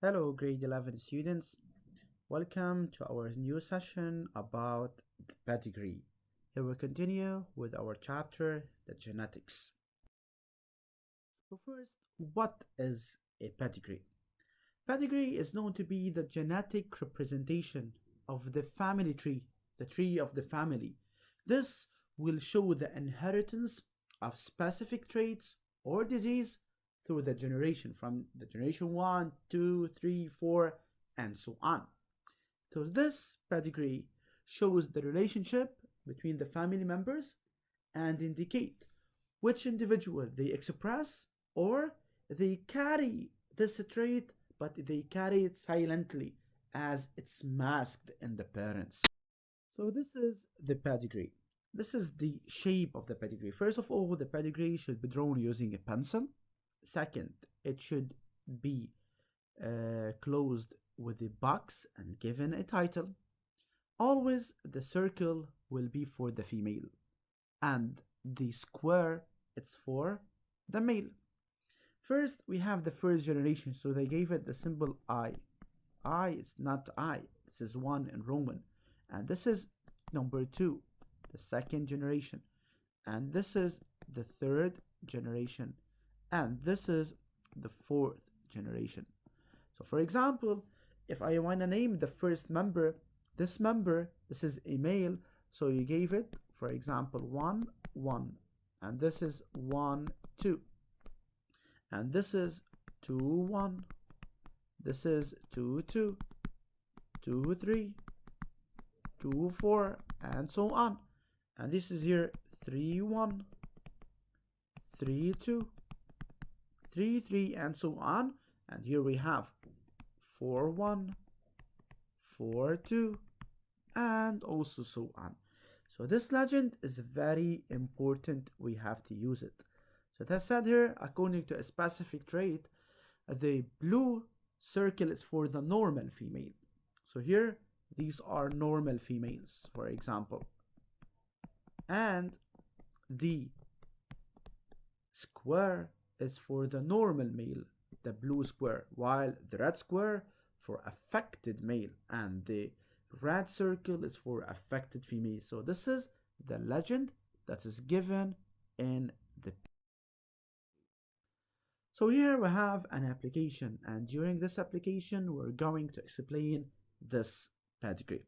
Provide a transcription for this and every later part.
Hello, grade 11 students. Welcome to our new session about the pedigree. Here we continue with our chapter, the genetics. So first, what is a pedigree? Pedigree is known to be the genetic representation of the family tree, the tree of the family. This will show the inheritance of specific traits or disease through the generation from the generation 1, 2, 3, 4, and so on. So this pedigree shows the relationship between the family members and indicate which individual they express or they carry this trait, but they carry it silently as it's masked in the parents. So this is the pedigree. This is the shape of the pedigree. First of all, the pedigree should be drawn using a pencil. Second, it should be closed with a box and given a title. Always the circle will be for the female and the square it's for the male. First, we have the first generation, so they gave it the symbol I. I is not I, this is 1 in Roman. And this is number 2, the second generation. And this is the third generation. And this is the fourth generation. So for example, if I want to name the first member, this is a male, so you gave it, for example, 1, 1. And this is 1, 2. And this is 2, 1. This is 2, 2. 2, 3. 2, 4. And so on. And this is here 3, 1. 3, 2. 3, 3. And so on. And here we have 4, 1. 4, 2. And also so on. So this legend is very important. We have to use it. So it has said here, according to a specific trait, the blue circle is for the normal female. So here, these are normal females, for example. And the square is for the normal male, the blue square, while the red square for affected male, and the red circle is for affected female. So this is the legend that is given in the. So here we have an application, and during this application we're going to explain this pedigree.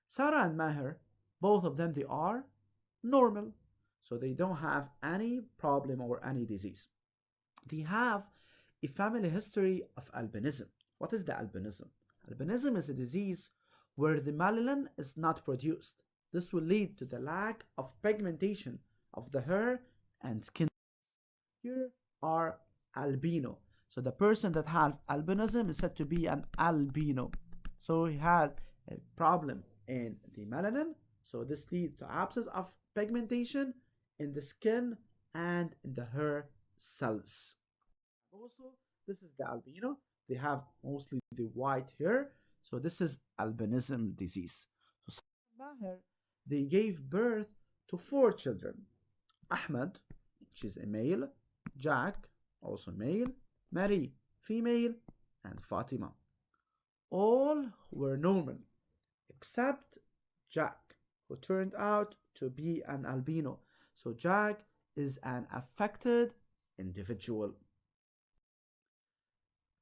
Sarah and Maher, both of them, they are normal, so they don't have any problem or any disease. They have a family history of albinism. What is the albinism? Albinism is a disease where the melanin is not produced. This will lead to the lack of pigmentation of the hair and skin. Here are albino. So the person that has albinism is said to be an albino. So he has a problem in the melanin. So this leads to absence of pigmentation in the skin and in the hair cells. Also, this is the albino. They have mostly the white hair. So this is albinism disease. So Maher, they gave birth to 4 children. Ahmed, which is a male, Jack, also male, Mary, female, and Fatima. All were normal, except Jack, who turned out to be an albino. So Jack is an affected individual.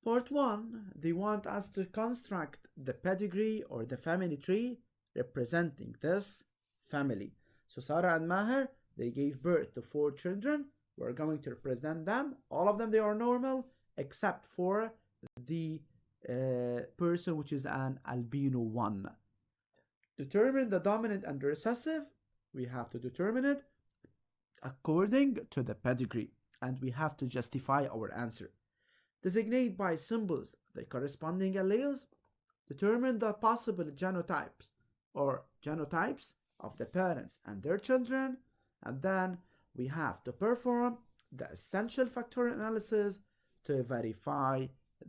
Part 1, they want us to construct the pedigree or the family tree representing this family. So Sarah and Maher, they gave birth to 4 children. We're going to represent them. All of them, they are normal, except for the person which is an albino 1. Determine the dominant and recessive. We have to determine it according to the pedigree, and we have to justify our answer. Designate by symbols the corresponding alleles. Determine the possible genotypes or genotypes of the parents and their children, and then we have to perform the essential factorial analysis to verify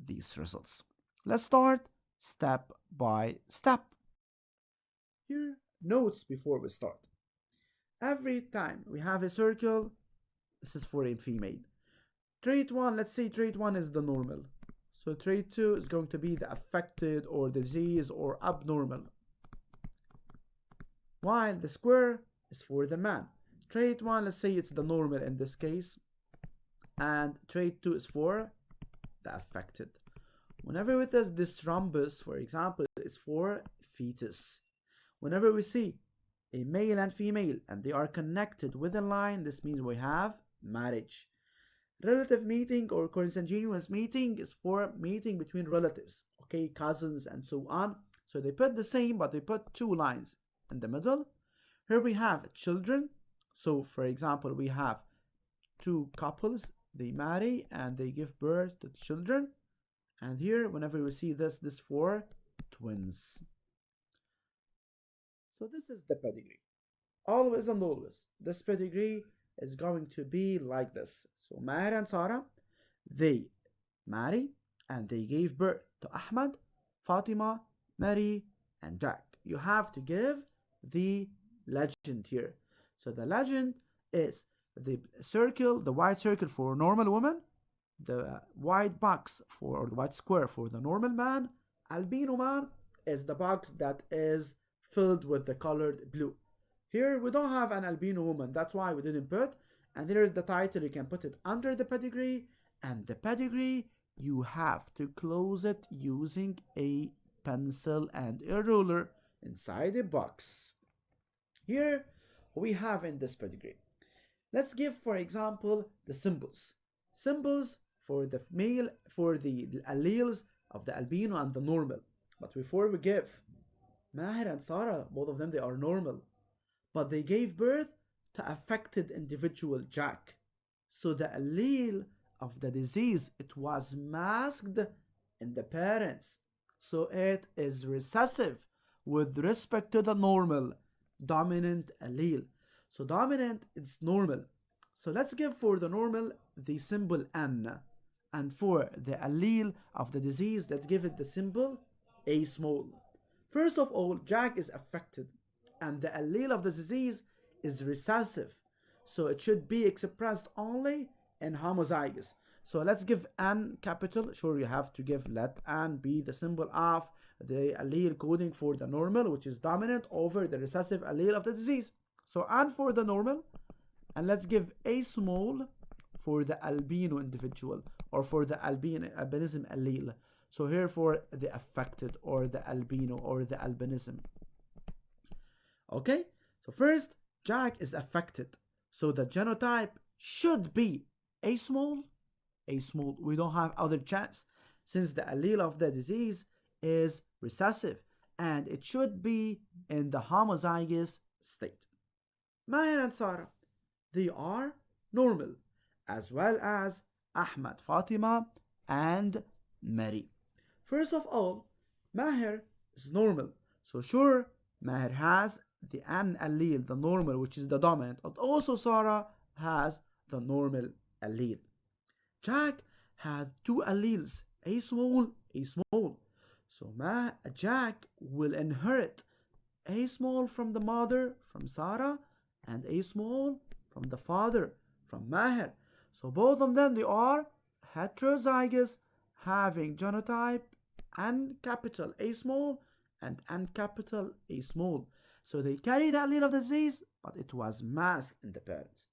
these results. Let's start step by step. Here, notes before we start. Every time we have a circle, this is for a female. Trait 1, let's say trait 1 is the normal. So trait 2 is going to be the affected or disease or abnormal, while the square is for the man. Trait 1, let's say it's the normal in this case, and trait 2 is for the affected. Whenever with us this rhombus, for example, is for fetus. Whenever we see a male and female and they are connected with a line, this means we have marriage. Relative meeting or consanguineous meeting is for meeting between relatives, okay, cousins and so on. So they put the same, but they put two lines in the middle. Here we have children. So for example, we have two couples, they marry and they give birth to children. And here, whenever we see this for twins. So this is the pedigree. Always and always, this pedigree is going to be like this. So Maher and Sarah, they marry and they gave birth to Ahmad, Fatima, Mary, and Jack. You have to give the legend here. So the legend is the circle, the white circle for normal woman, the white box for, or the white square for the normal man. Albino man is the box that is filled with the colored blue. Here we don't have an albino woman, that's why we didn't put. And here is the title, you can put it under the pedigree. And the pedigree, you have to close it using a pencil and a ruler inside a box. Here we have in this pedigree. Let's give, for example, the symbols. Symbols for the male, for the alleles of the albino and the normal. But before we give, Maher and Sarah, both of them, they are normal. But they gave birth to affected individual Jack. So the allele of the disease, it was masked in the parents. So it is recessive with respect to the normal dominant allele. So dominant is normal. So let's give for the normal the symbol N. And for the allele of the disease, let's give it the symbol A small. First of all, Jack is affected. And the allele of the disease is recessive. So it should be expressed only in homozygous. So let's give N capital. Sure, you have to give, let N be the symbol of the allele coding for the normal, which is dominant over the recessive allele of the disease. So N for the normal, and let's give A small for the albino individual, or for the albinism allele. So here for the affected, or the albino, or the albinism. Okay, so first, Jack is affected. So the genotype should be A small, A small. We don't have other chance, since the allele of the disease is recessive, and it should be in the homozygous state. Maher and Sarah, they are normal, as well as Ahmad, Fatima, and Mary. First of all, Maher is normal. So sure, Maher has the N allele, the normal, which is the dominant, but also Sarah has the normal allele. Jack has two alleles, A small, A small. So Jack will inherit A small from the mother, from Sarah, and A small from the father, from Maher. So both of them, they are heterozygous, having genotype N capital A small and N capital A small. So they carry the allele of the disease, but it was masked in the parents.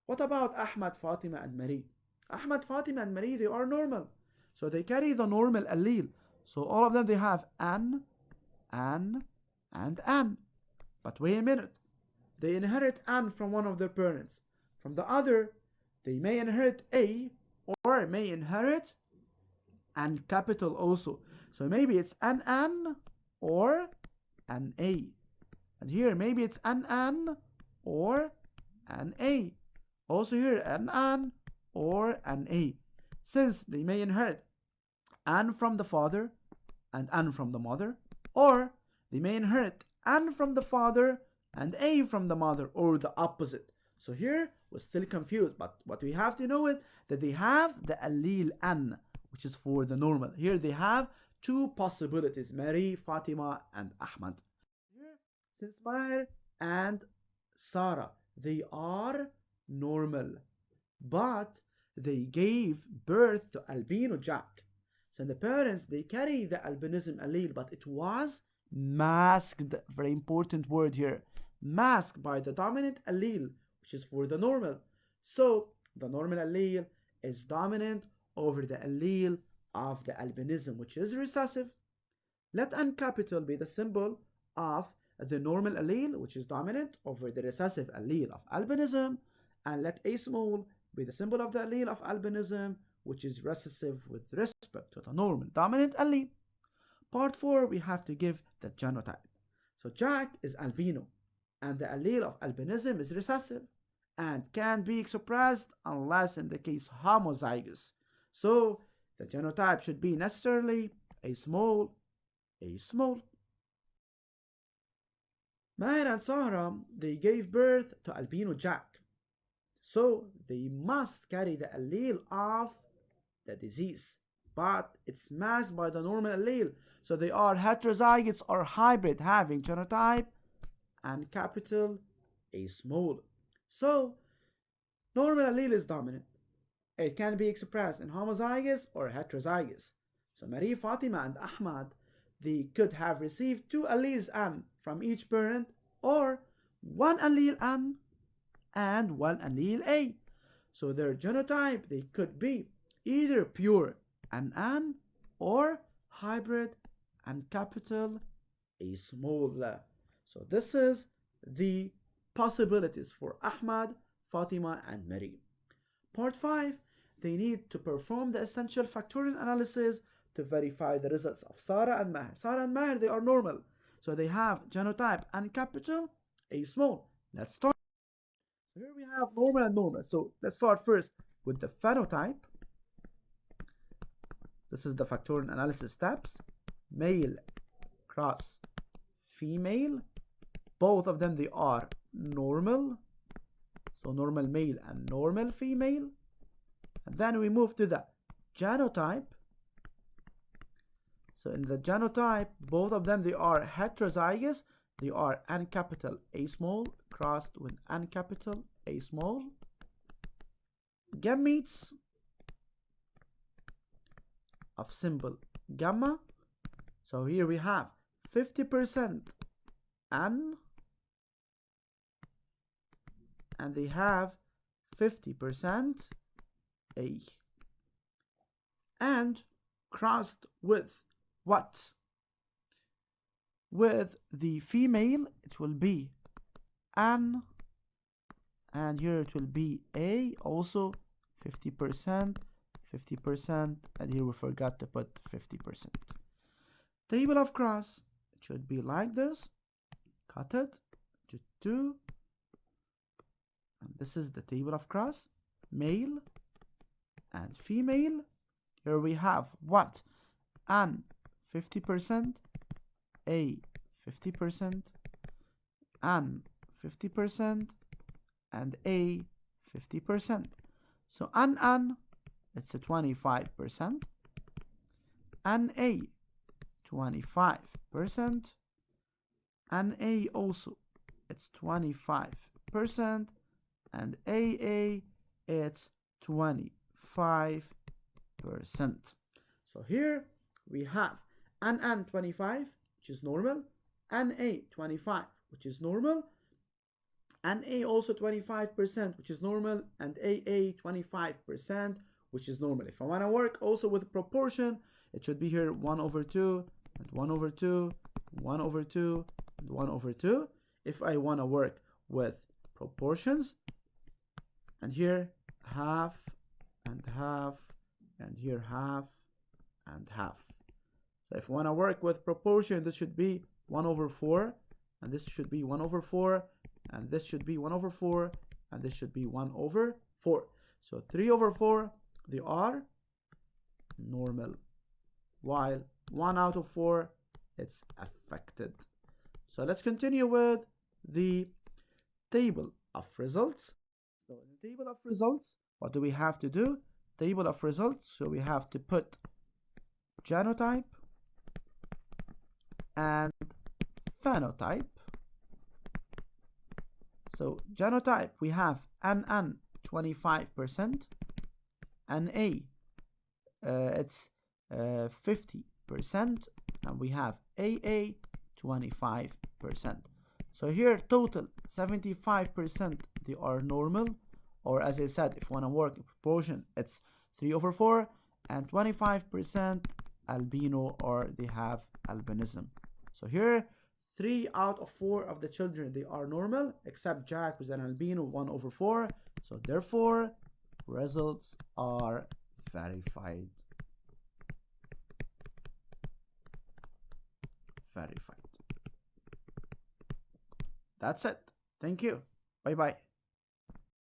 What about Ahmad, Fatima, and Mary? Ahmad, Fatima, and Mary, they are normal. So they carry the normal allele. So all of them, they have N, and N. But wait a minute. They inherit N from one of their parents. From the other, they may inherit A, or may inherit N capital also. So maybe it's NN or NA. And here, maybe it's NN or NA. Also here, NN or NA. Since they may inherit N from the father and N from the mother, or they may inherit N from the father and A from the mother, or the opposite. So here, we're still confused, but what we have to know is that they have the allele N, which is for the normal. Here they have two possibilities, Mary, Fatima, and Ahmad. Here, since Maher and Sarah, they are normal, but they gave birth to albino Jack. So the parents, they carry the albinism allele, but it was masked. Very important word here. Masked by the dominant allele, which is for the normal. So the normal allele is dominant over the allele of the albinism, which is recessive. Let N capital be the symbol of the normal allele, which is dominant over the recessive allele of albinism, and let A small be the symbol of the allele of albinism, which is recessive with respect to the normal dominant allele. Part 4, we have to give the genotype. So Jack is albino, and the allele of albinism is recessive and can be expressed unless in the case homozygous. So the genotype should be necessarily a small. Maher and Sahra, they gave birth to albino Jack. So they must carry the allele of the disease, but it's masked by the normal allele. So they are heterozygous or hybrid, having genotype and capital A small. So normal allele is dominant. It can be expressed in homozygous or heterozygous. So Marie, Fatima, and Ahmad, they could have received 2 alleles N from each parent, or 1 allele N and 1 allele A. So their genotype, they could be either pure N or hybrid and capital A small. So this is the possibilities for Ahmad, Fatima, and Mary. Part 5, they need to perform the essential factorial analysis to verify the results of Sarah and Maher. Sarah and Maher, they are normal. So they have genotype and capital A small. Let's start. Here we have normal and normal. So let's start first with the phenotype. This is the factorial analysis steps. Male cross female. Both of them, they are normal. So normal male and normal female. And then we move to the genotype. So in the genotype, both of them, they are heterozygous. They are N capital A small crossed with N capital A small. Gametes of symbol gamma. So here we have 50% N, and they have 50% A. And crossed with what? With the female, it will be N, and here it will be A, also 50%, 50%, and here we forgot to put 50%. Table of cross, it should be like this. Cut it to 2. And this is the table of cross, male and female. Here we have what? N 50%, A 50%, N 50%, and A 50%. So N, it's a 25%, NA 25%, NA also it's 25%, and AA it's 25%. So here we have NN 25, which is normal, NA 25, which is normal, NA also 25%, which is normal, and AA 25%, which is normal. If I want to work also with proportion, it should be here 1/2, and 1/2, 1/2, and 1/2. If I want to work with proportions, and here half, and half, and here half, and half. So if I want to work with proportion, this should be 1/4, and this should be 1/4, and this should be 1/4, and this should be 1/4. So 3/4, they are normal, while 1/4, it's affected. So let's continue with the table of results. So in the table of results, what do we have to do? Table of results, so we have to put genotype and phenotype. So genotype, we have NN 25%, NA it's 50%, and we have AA 25%. So here total 75% they are normal, or as I said, if you want to work in proportion, it's 3/4, and 25% albino, or they have albinism. So here 3 out of 4 of the children they are normal, except Jack with an albino 1/4. So therefore results are verified. That's it. Thank you. Bye bye.